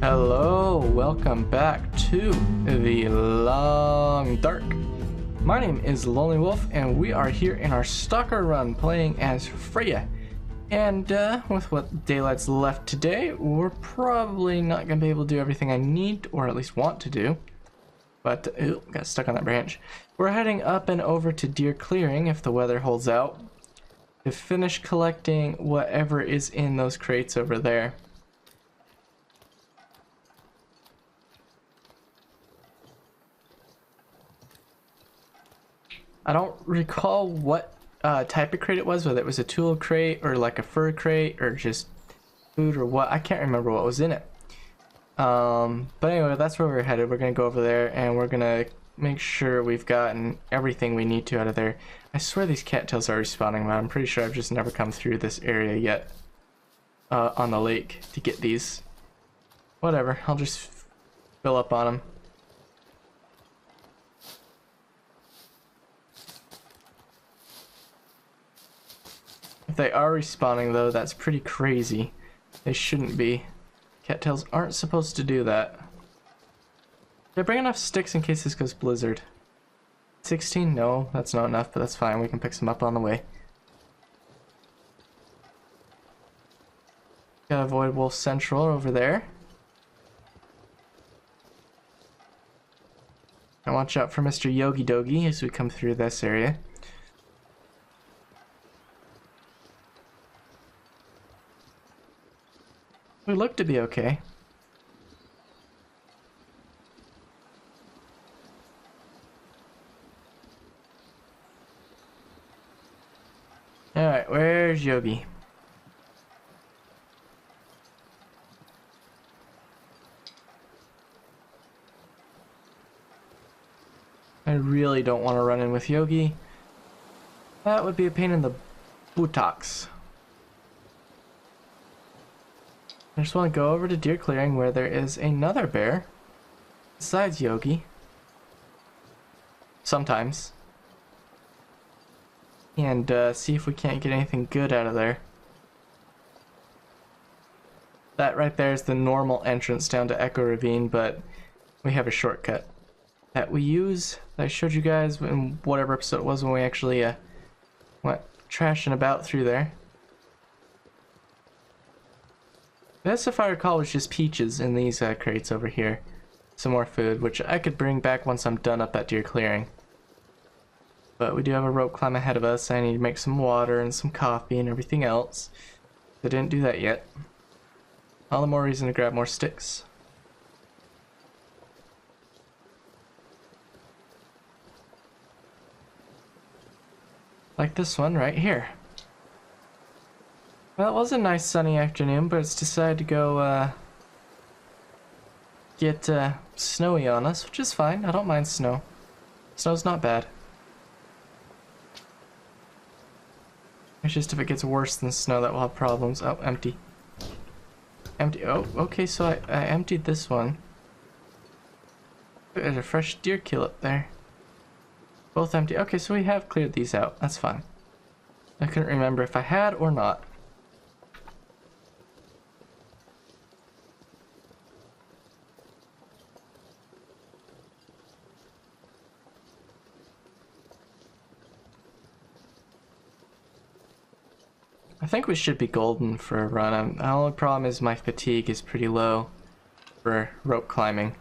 Hello, welcome back to the Long Dark. My name is Lonelywolf, and we are here in our Stalker run playing as Freya. And with what daylight's left today, we're probably not going to be able to do everything I need, or at least want to do. But, ooh, got stuck on that branch. We're heading up and over to Deer Clearing, if the weather holds out, to finish collecting whatever is in those crates over there. I don't recall what type of crate it was, whether it was a tool crate or like a fur crate or just food or what. I can't remember what was in it. But anyway, that's where we're headed. We're going to go over there and we're going to make sure we've gotten everything we need to out of there. I swear these cattails are respawning, but I'm pretty sure I've just never come through this area yet on the lake to get these. Whatever, I'll just fill up on them. If they are respawning though, that's pretty crazy. They shouldn't be. Cattails aren't supposed to do that. Did I bring enough sticks in case this goes blizzard? 16? No, that's not enough, but that's fine. We can pick some up on the way. Gotta avoid Wolf Central over there. And watch out for Mr. Yogi Dogi as we come through this area. We look to be okay. Alright, where's Yogi? I really don't want to run in with Yogi. That would be a pain in the buttocks. I just want to go over to Deer Clearing where there is another bear besides Yogi. Sometimes. And see if we can't get anything good out of there. That right there is the normal entrance down to Echo Ravine, but we have a shortcut that we use that I showed you guys in whatever episode it was when we actually went trashing about through there. This, if I recall, was just peaches in these crates over here. Some more food, which I could bring back once I'm done up at Deer Clearing. But we do have a rope climb ahead of us. I need to make some water and some coffee and everything else. I didn't do that yet. All the more reason to grab more sticks. Like this one right here. Well, it was a nice sunny afternoon, but it's decided to go get snowy on us, which is fine. I don't mind snow. Snow's not bad. It's just if it gets worse than snow that we'll have problems. Oh, empty. Empty. Oh, okay, so I emptied this one. There's a fresh deer kill up there. Both empty. Okay, so we have cleared these out. That's fine. I couldn't remember if I had or not. I think we should be golden for a run. The only problem is my fatigue is pretty low for rope climbing.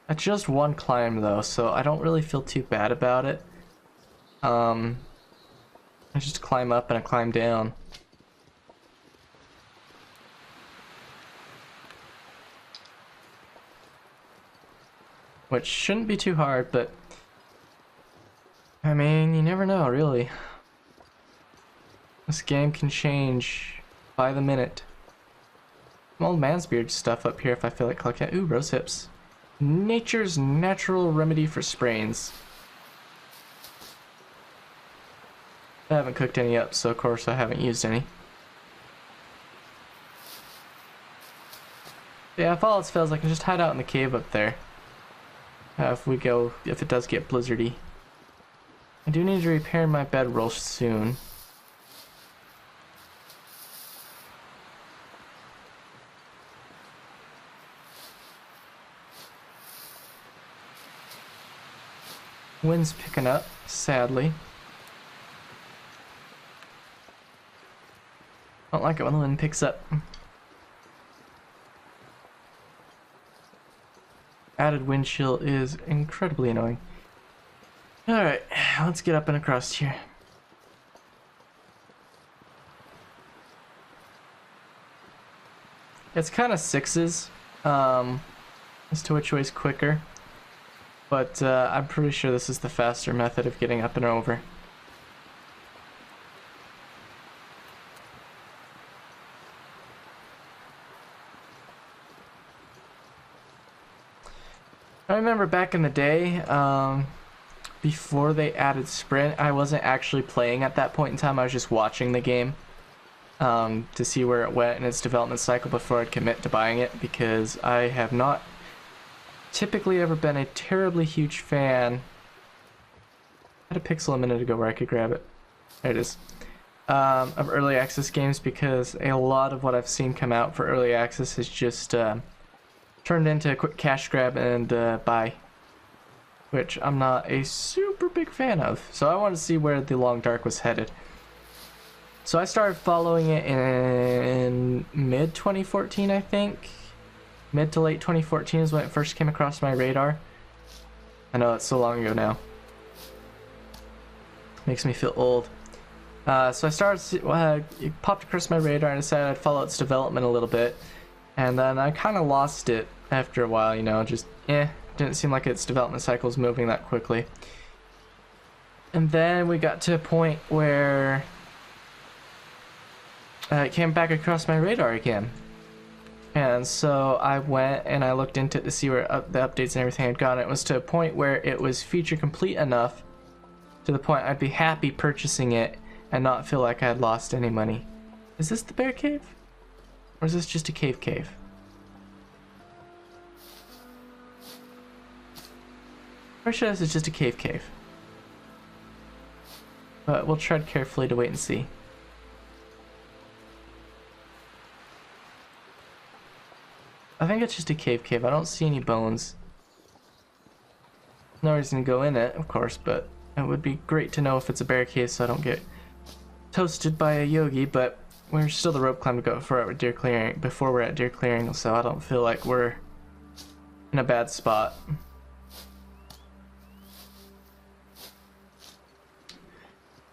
It's just one climb though, so I don't really feel too bad about it. I just climb up and I climb down. Which shouldn't be too hard, but I mean, you never know, really. This game can change by the minute. Some old man's beard stuff up here if I feel like collecting. Ooh, rose hips. Nature's natural remedy for sprains. I haven't cooked any up, so of course I haven't used any. Yeah, if all else fails, I can just hide out in the cave up there. If it does get blizzardy. I do need to repair my bedroll soon. Wind's picking up, sadly. Don't like it when the wind picks up. Added wind chill is incredibly annoying. Alright, let's get up and across here. It's kind of sixes as to which way's quicker, but I'm pretty sure this is the faster method of getting up and over. I remember back in the day, before they added sprint, I wasn't actually playing at that point in time. I was just watching the game to see where it went in its development cycle before I'd commit to buying it, because I have not typically ever been a terribly huge fan. I had a pixel a minute ago where I could grab it. There it is. Of early access games, because a lot of what I've seen come out for early access is just turned into a quick cash grab and buy, which I'm not a super big fan of. So I wanted to see where the Long Dark was headed. So I started following it in mid 2014, I think. Mid to late 2014 is when it first came across my radar. I know it's so long ago now. Makes me feel old. So I started, it popped across my radar and decided I'd follow its development a little bit. And then I kind of lost it after a while, you know, just, didn't seem like its development cycle was moving that quickly. And then we got to a point where it came back across my radar again. And so I went and I looked into it to see where the updates and everything had gone. It was to a point where it was feature complete enough to the point I'd be happy purchasing it and not feel like I had lost any money. Is this the bear cave? Or is this just a cave? Pretty sure this is just a cave. But we'll tread carefully to wait and see. I think it's just a cave. I don't see any bones. No reason to go in it, of course, but it would be great to know if it's a bear cave so I don't get toasted by a yogi, but we're still the rope climb to go before we're at deer clearing, so I don't feel like we're in a bad spot.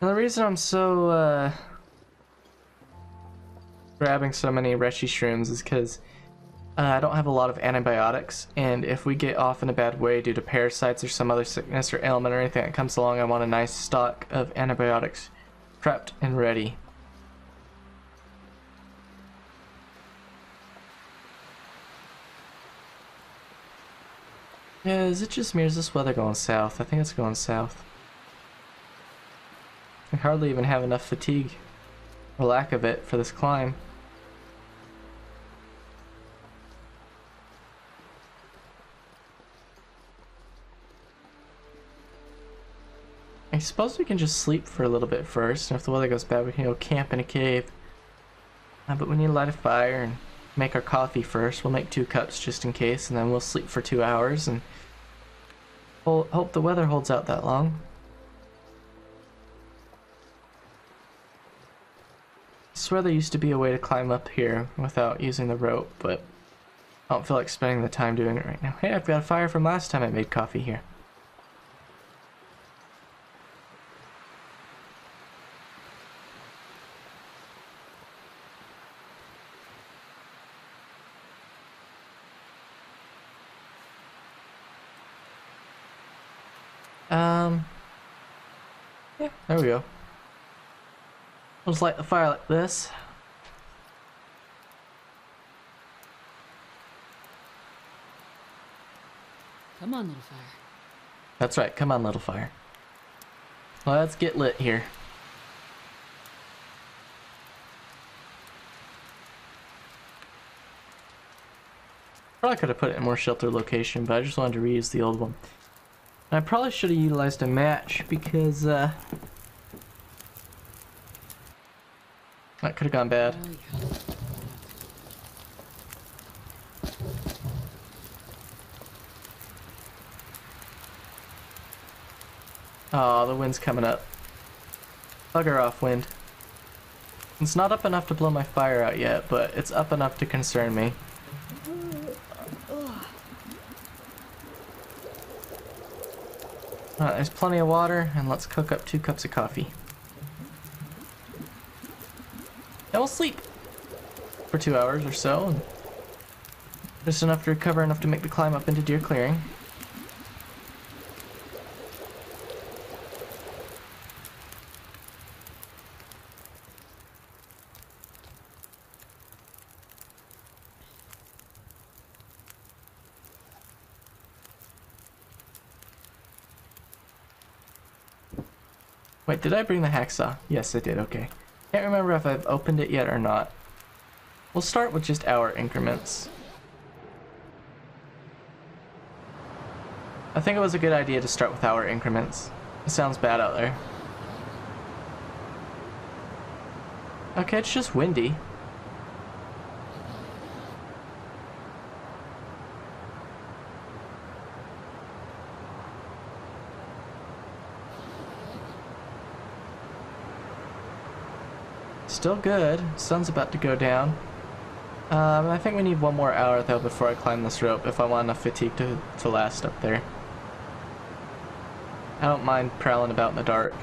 And the reason I'm so grabbing so many Reshi shrooms is because I don't have a lot of antibiotics, and if we get off in a bad way due to parasites or some other sickness or ailment or anything that comes along, I want a nice stock of antibiotics prepped and ready. Yeah, is it just me or is this weather going south? I think it's going south. I hardly even have enough fatigue, or lack of it, for this climb. I suppose we can just sleep for a little bit first, and if the weather goes bad we can go camp in a cave. But we need to light a fire and make our coffee first. We'll make 2 cups just in case, and then we'll sleep for 2 hours and hope the weather holds out that long. I swear there used to be a way to climb up here without using the rope, but I don't feel like spending the time doing it right now. Hey, I've got a fire from last time I made coffee here. Yeah, there we go. We'll just light the fire like this. Come on, little fire. That's right, come on, little fire. Let's get lit here. Probably could have put it in a more sheltered location, but I just wanted to reuse the old one. I probably should have utilized a match because that could have gone bad. Oh, yeah. Oh, the wind's coming up. Bugger off, wind. It's not up enough to blow my fire out yet, but it's up enough to concern me. Alright, there's plenty of water, and let's cook up 2 cups of coffee. And we'll sleep for 2 hours or so. Just enough to recover, enough to make the climb up into Deer Clearing. Wait, did I bring the hacksaw? Yes, I did, okay. Can't remember if I've opened it yet or not. We'll start with just hour increments. I think it was a good idea to start with hour increments. It sounds bad out there. Okay, it's just windy. Still good. Sun's about to go down. I think we need 1 more hour though before I climb this rope if I want enough fatigue to last up there. I don't mind prowling about in the dark.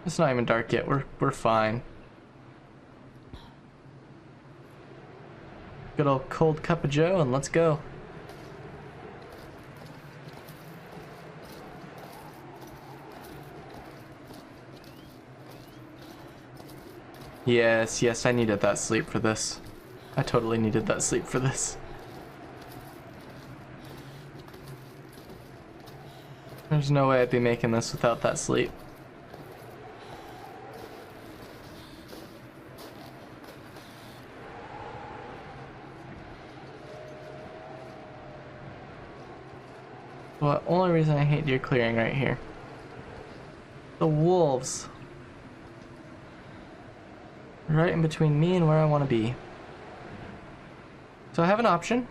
It's not even dark yet. We're fine. Good old cold cup of joe and let's go. Yes, yes, I needed that sleep for this. I totally needed that sleep for this. There's no way I'd be making this without that sleep. Well, only reason I hate Deer Clearing right here. The wolves. Right in between me and where I want to be. So I have an option.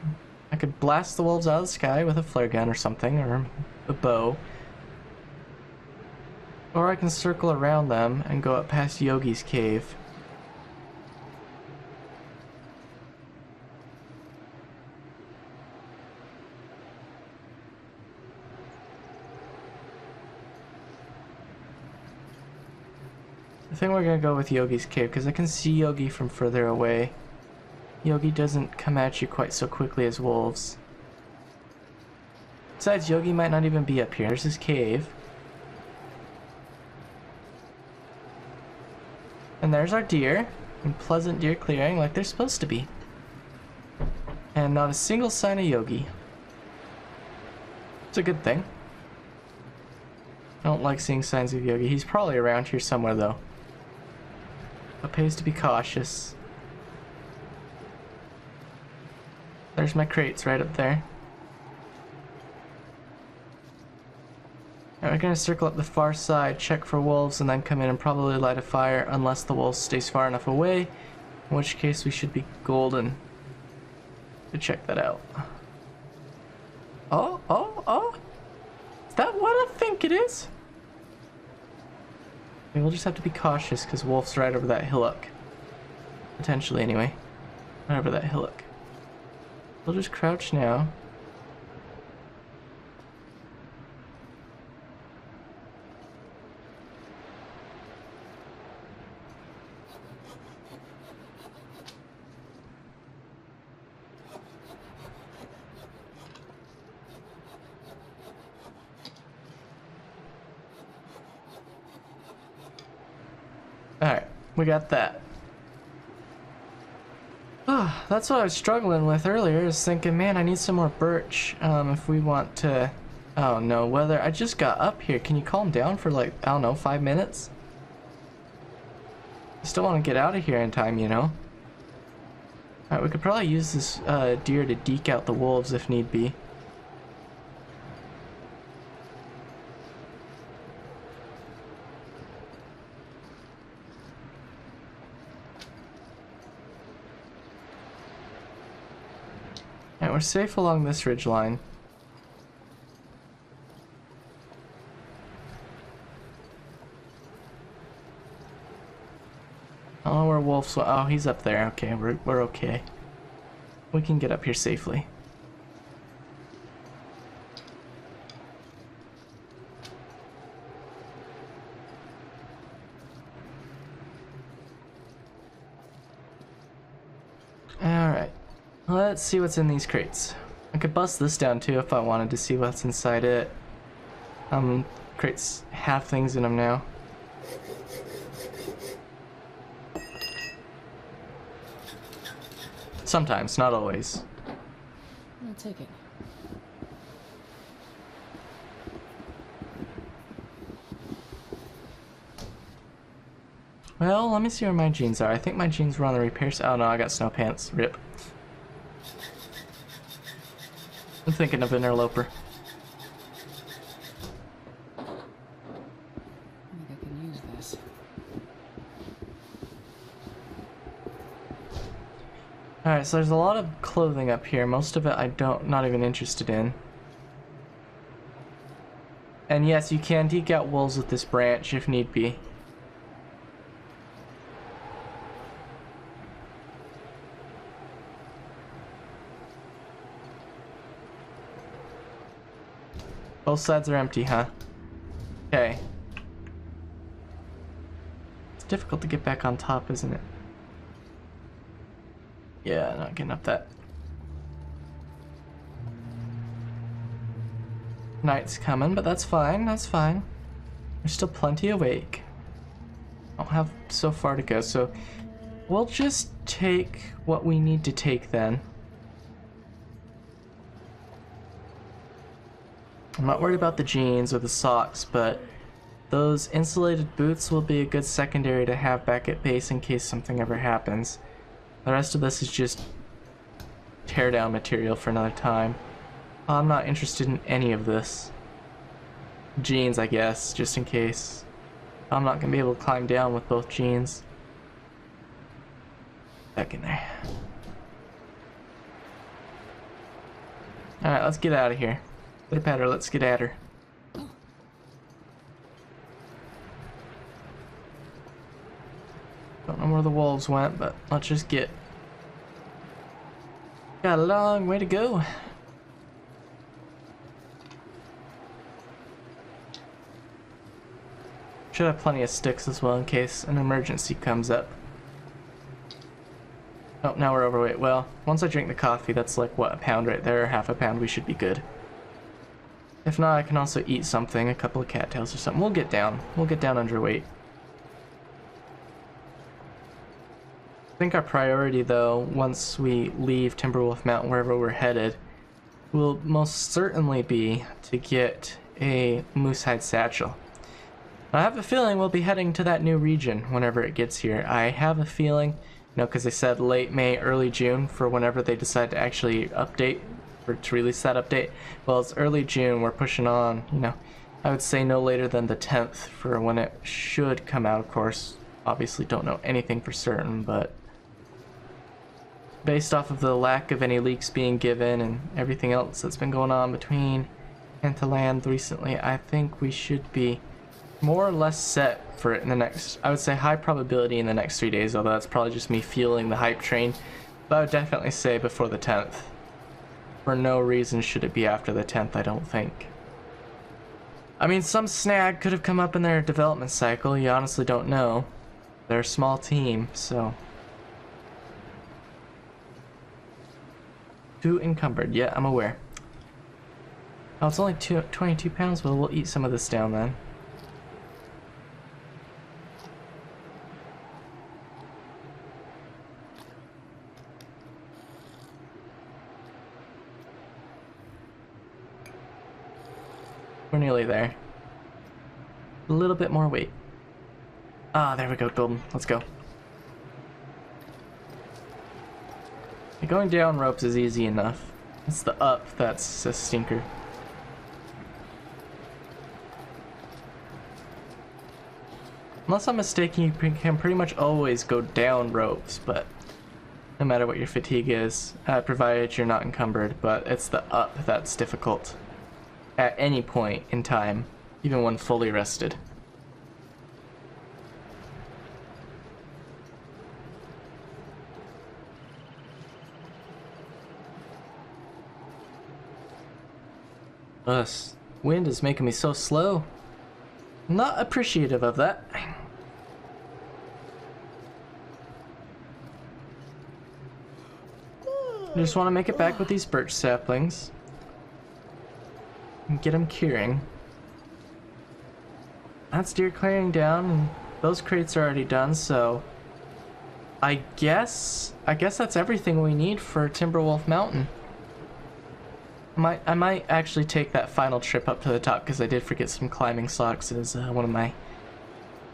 I could blast the wolves out of the sky with a flare gun or something, or a bow. Or I can circle around them and go up past Yogi's cave. I think we're gonna go with Yogi's cave because I can see Yogi from further away. Yogi doesn't come at you quite so quickly as wolves. Besides, Yogi might not even be up here. There's his cave. And there's our deer in pleasant Deer Clearing like they're supposed to be. And not a single sign of Yogi. It's a good thing. I don't like seeing signs of Yogi. He's probably around here somewhere though. It pays to be cautious. There's my crates right up there. Alright, we're gonna circle up the far side, check for wolves, and then come in and probably light a fire unless the wolf stays far enough away, in which case we should be golden to check that out. Oh, oh, oh! Is that what I think it is? Okay, we'll just have to be cautious because wolf's right over that hillock. Potentially, anyway. Right over that hillock. We'll just crouch now. Alright, we got that. Oh, that's what I was struggling with earlier, is thinking, man, I need some more birch if we want to... Oh no, weather. I just got up here. Can you calm down for like, I don't know, 5 minutes? I still want to get out of here in time, you know? Alright, we could probably use this deer to deke out the wolves if need be. Alright, we're safe along this ridge line. where Wolf's... Oh, he's up there. Okay, we're okay. We can get up here safely. Alright. Let's see what's in these crates. I could bust this down too if I wanted to see what's inside it. Crates have things in them now. Sometimes, not always. I'll take it. Well, let me see where my jeans are. I think my jeans were on the repair side. Oh no, I got snow pants. Rip. I'm thinking of interloper. I think I can use this. Alright, so there's a lot of clothing up here. Most of it not even interested in. And yes, you can deke out wolves with this branch if need be. Both sides are empty, huh? Okay. It's difficult to get back on top, isn't it? Yeah, not getting up that. Night's coming, but that's fine, that's fine. There's still plenty awake. I don't have so far to go, so we'll just take what we need to take then. I'm not worried about the jeans or the socks, but those insulated boots will be a good secondary to have back at base in case something ever happens. The rest of this is just tear down material for another time. I'm not interested in any of this. Jeans, I guess, just in case. I'm not gonna be able to climb down with both jeans. Back in there. Alright, let's get out of here. Pitter patter, let's get at her. Don't know where the wolves went, but let's just get. Got a long way to go. Should have plenty of sticks as well in case an emergency comes up. Oh, now we're overweight. Well, once I drink the coffee, that's like, what, a pound right there, or half a pound, we should be good. If not, I can also eat something, a couple of cattails or something. We'll get down. We'll get down underweight. I think our priority, though, once we leave Timberwolf Mountain, wherever we're headed, will most certainly be to get a moosehide satchel. I have a feeling we'll be heading to that new region whenever it gets here. I have a feeling, you know, because they said late May, early June for whenever they decide to actually update, or to release that update. Well, it's early June, we're pushing on, you know, I would say no later than the 10th for when it should come out, of course. Obviously don't know anything for certain, but based off of the lack of any leaks being given and everything else that's been going on between Antaland recently, I think we should be more or less set for it in the next, I would say high probability in the next 3 days, although that's probably just me fueling the hype train. But I would definitely say before the 10th. For no reason should it be after the 10th, I don't think. I mean, some snag could have come up in their development cycle, you honestly don't know. They're a small team, so. Too encumbered, yeah, I'm aware. Oh, it's only 22 pounds, well, we'll eat some of this down then. We're nearly there. A little bit more weight. Ah, there we go, golden. Let's go. Going down ropes is easy enough. It's the up that's a stinker. Unless I'm mistaken, you can pretty much always go down ropes, but no matter what your fatigue is, provided you're not encumbered, but it's the up that's difficult. At any point in time, even when fully rested. This wind is making me so slow. Not appreciative of that. I just want to make it back with these birch saplings and get them curing. That's deer clearing down, and those crates are already done, so I guess that's everything we need for Timberwolf Mountain. I might actually take that final trip up to the top because I did forget some climbing socks, as one of my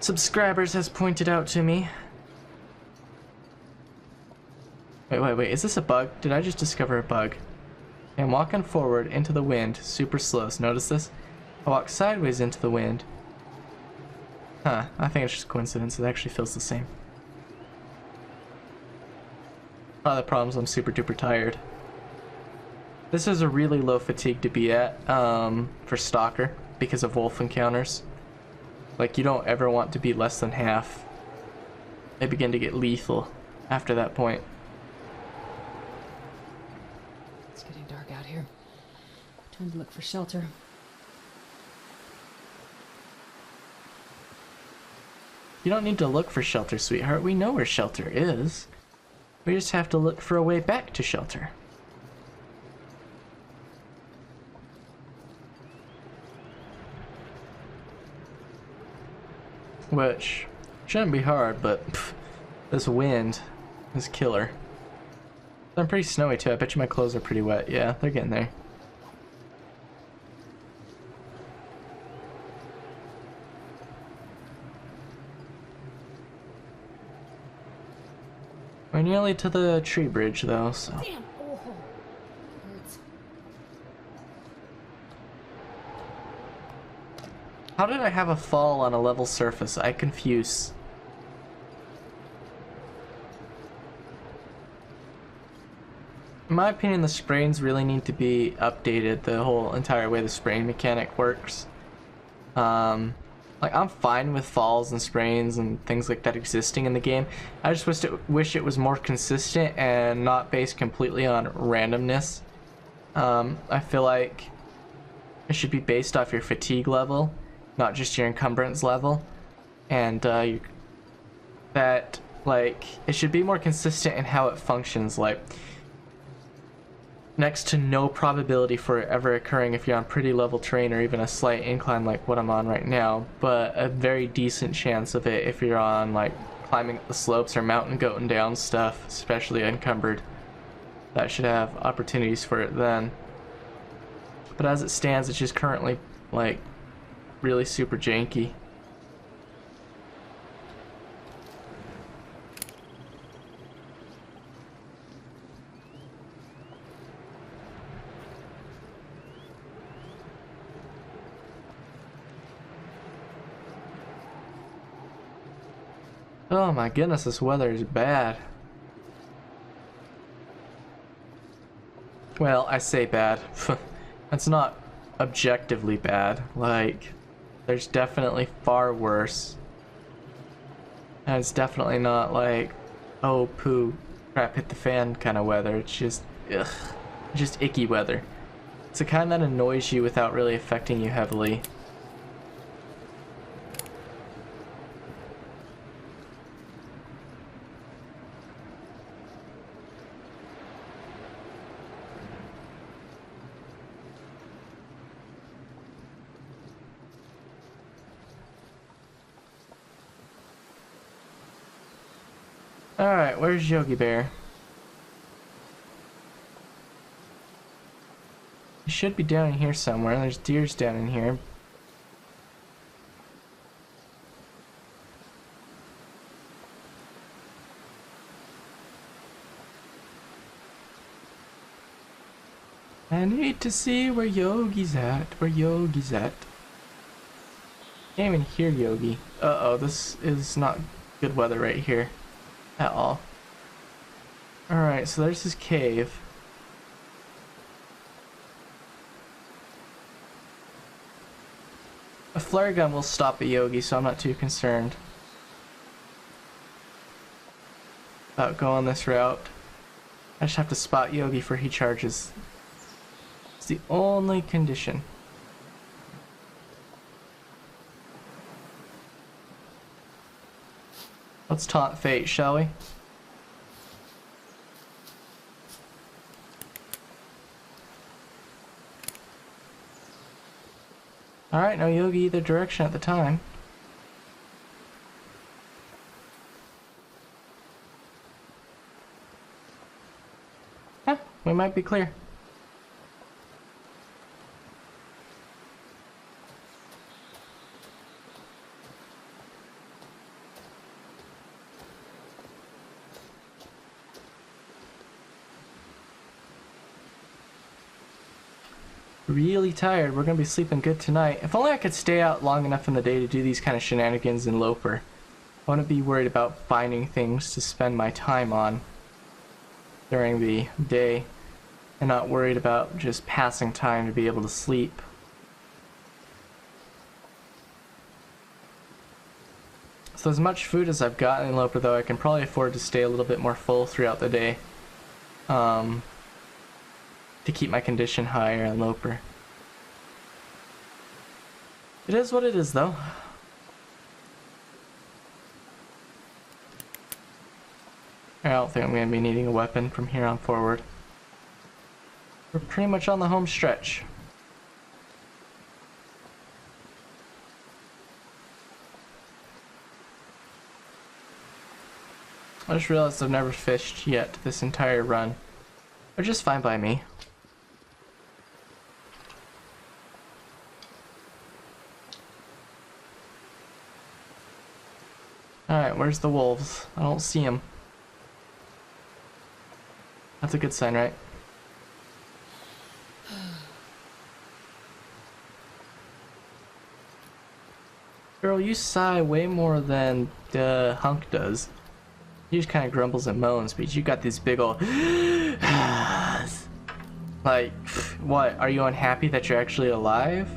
subscribers has pointed out to me. Wait, is this a bug? Did I just discover a bug? I'm walking forward into the wind, super slow. So notice this? I walk sideways into the wind. Huh, I think it's just coincidence. It actually feels the same. Part of the problem is I'm super duper tired. This is a really low fatigue to be at for Stalker because of wolf encounters. Like, you don't ever want to be less than half. They begin to get lethal after that point. It's getting dark out here. Time to look for shelter. You don't need to look for shelter, sweetheart. We know where shelter is. We just have to look for a way back to shelter. Which shouldn't be hard, but pff, this wind is killer. I'm pretty snowy too. I bet you my clothes are pretty wet. Yeah, they're getting there. We're nearly to the tree bridge though, so. Damn! Oh, hurts. How did I have a fall on a level surface? I confuse. In my opinion, the sprains really need to be updated, the whole entire way the sprain mechanic works. Like, I'm fine with falls and sprains and things like that existing in the game. I just wish it was more consistent and not based completely on randomness. I feel like it should be based off your fatigue level, not just your encumbrance level. And that, like, it should be more consistent in how it functions. Like, next to no probability for it ever occurring if you're on pretty level terrain or even a slight incline like what I'm on right now, but a very decent chance of it if you're on, like, climbing up the slopes or mountain goating down stuff, especially encumbered. That should have opportunities for it then. But as it stands, it's just currently, like, really super janky. Oh my goodness, this weather is bad. Well, I say bad. It's not objectively bad. Like, there's definitely far worse. And it's definitely not like, oh poo, crap hit the fan kind of weather. It's just, ugh, just icky weather. It's the kind that annoys you without really affecting you heavily. Alright, where's Yogi Bear? He should be down in here somewhere. There's deers down in here. I need to see where Yogi's at. Where Yogi's at. Can't even hear Yogi. Uh-oh, this is not good weather right here. At all. Alright, so there's his cave. A flare gun will stop a Yogi, so I'm not too concerned about going this route. I just have to spot Yogi before he charges. It's the only condition. Let's taunt fate, shall we? Alright, no yogi either direction at the time. Huh, we might be clear. Really tired. We're gonna be sleeping good tonight. If only I could stay out long enough in the day to do these kind of shenanigans in Loper. I wouldn't be worried about finding things to spend my time on during the day, and not worried about just passing time to be able to sleep. So as much food as I've gotten in Loper, though, I can probably afford to stay a little bit more full throughout the day. To keep my condition higher in Loper. It is what it is, though. I don't think I'm going to be needing a weapon from here on forward. We're pretty much on the home stretch. I just realized I've never fished yet this entire run. Which is fine by me. Alright, where's the wolves? I don't see them. That's a good sign, right? Girl, you sigh way more than the hunk does. He just kind of grumbles and moans, but you got these big old... Like, what? Are you unhappy that you're actually alive?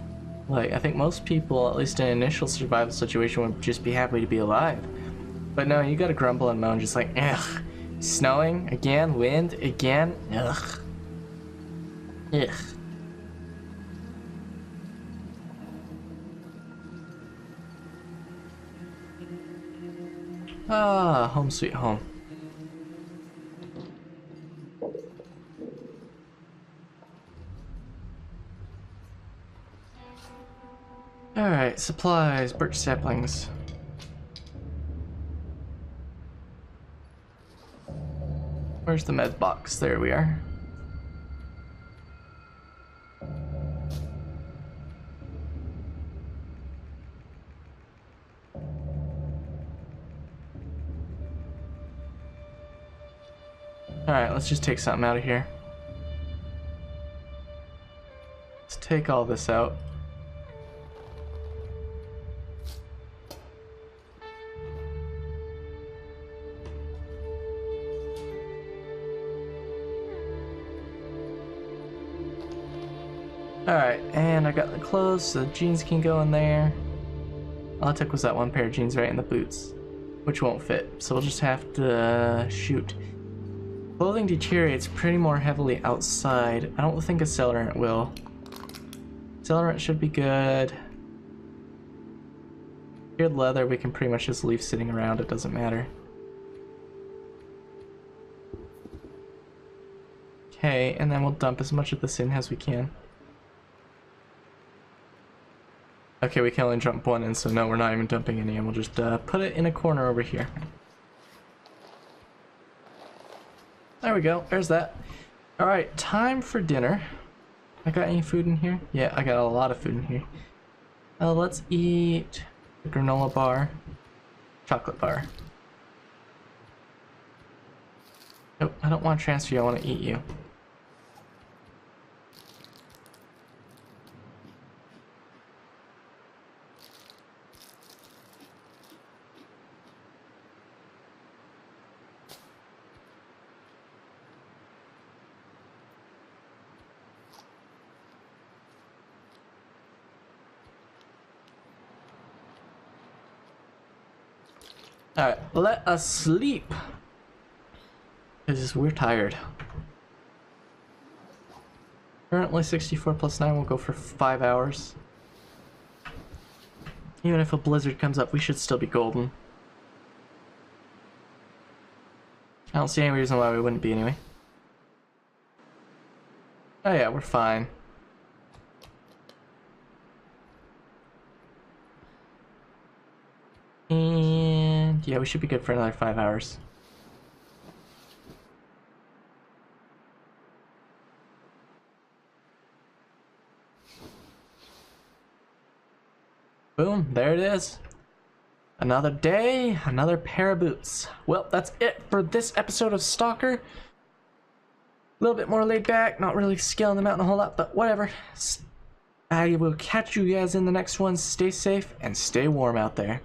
Like, I think most people, at least in an initial survival situation, would just be happy to be alive. But no, you gotta grumble and moan, just like, ugh. Snowing again, wind again, ugh. Ugh. Ah, home sweet home. Alright, supplies, birch saplings. Where's the med box? There we are. Alright, let's just take something out of here. Let's take all this out. Alright, and I got the clothes, so the jeans can go in there. All I took was that one pair of jeans right in the boots, which won't fit, so we'll just have to shoot. Clothing deteriorates pretty more heavily outside. I don't think accelerant will. Accelerant should be good. Cured leather we can pretty much just leave sitting around, it doesn't matter. Okay, and then we'll dump as much of this in as we can. Okay, we can only dump one in, so no, we're not even dumping any, and we'll just put it in a corner over here. There we go, there's that. Alright, time for dinner. I got any food in here? Yeah, I got a lot of food in here. Let's eat a granola bar, chocolate bar. Nope, I don't want to transfer you, I want to eat you. Alright, let us sleep. Because we're tired. Currently 64 plus 9 will go for 5 hours. Even if a blizzard comes up, we should still be golden. I don't see any reason why we wouldn't be anyway. Oh yeah, we're fine. And yeah, we should be good for another 5 hours. Boom, there it is. Another day, another pair of boots. Well, that's it for this episode of Stalker. A little bit more laid back, not really scaling them out a whole lot, but whatever. I will catch you guys in the next one. Stay safe and stay warm out there.